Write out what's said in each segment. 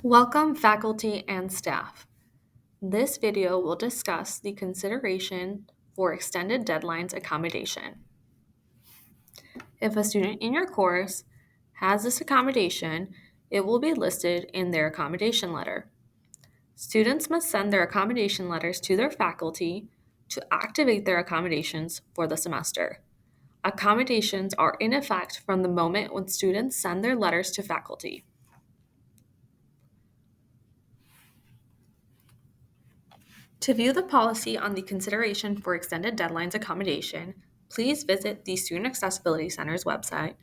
Welcome faculty and staff. This video will discuss the consideration for extended deadlines accommodation. If a student in your course has this accommodation, it will be listed in their accommodation letter. Students must send their accommodation letters to their faculty to activate their accommodations for the semester. Accommodations are in effect from the moment when students send their letters to faculty. To view the policy on the consideration for extended deadlines accommodation, please visit the Student Accessibility Center's website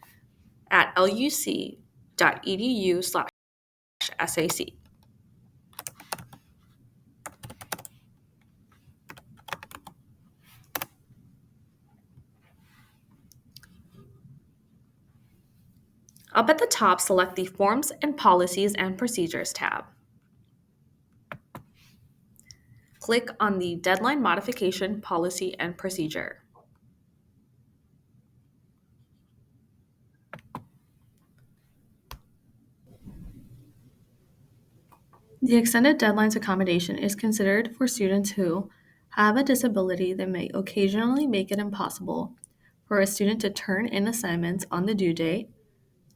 at luc.edu/SAC. Up at the top, select the Forms and Policies and Procedures tab. Click on the Deadline Modification Policy and Procedure. The extended deadlines accommodation is considered for students who have a disability that may occasionally make it impossible for a student to turn in assignments on the due date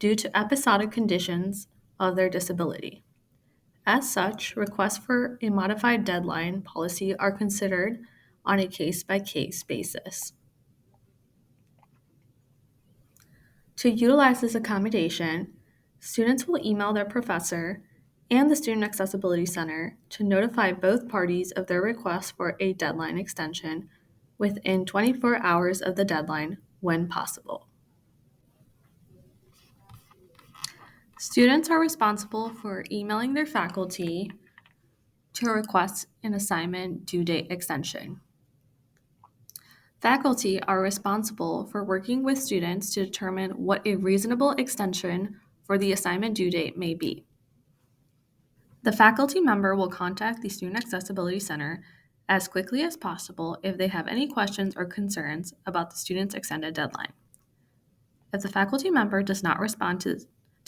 due to episodic conditions of their disability. As such, requests for a modified deadline policy are considered on a case-by-case basis. To utilize this accommodation, students will email their professor and the Student Accessibility Center to notify both parties of their request for a deadline extension within 24 hours of the deadline when possible. Students are responsible for emailing their faculty to request an assignment due date extension. Faculty are responsible for working with students to determine what a reasonable extension for the assignment due date may be. The faculty member will contact the Student Accessibility Center as quickly as possible if they have any questions or concerns about the student's extended deadline. If the faculty member does not respond to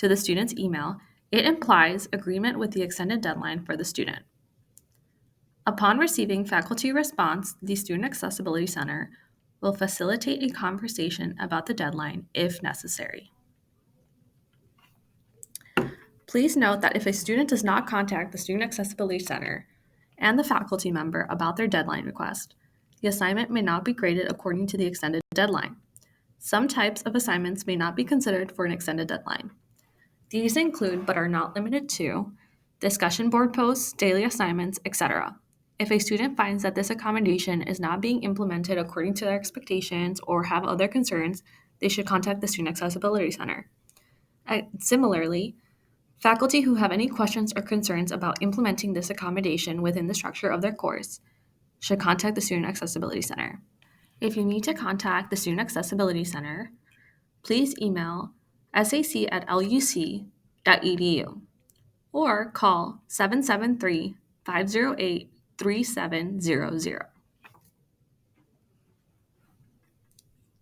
the student's email, it implies agreement with the extended deadline for the student. Upon receiving faculty response, the Student Accessibility Center will facilitate a conversation about the deadline if necessary. Please note that if a student does not contact the Student Accessibility Center and the faculty member about their deadline request, the assignment may not be graded according to the extended deadline. Some types of assignments may not be considered for an extended deadline. These include, but are not limited to, discussion board posts, daily assignments, etc. If a student finds that this accommodation is not being implemented according to their expectations or have other concerns, they should contact the Student Accessibility Center. Similarly, faculty who have any questions or concerns about implementing this accommodation within the structure of their course should contact the Student Accessibility Center. If you need to contact the Student Accessibility Center, please email sac@luc.edu or call 773-508-3700.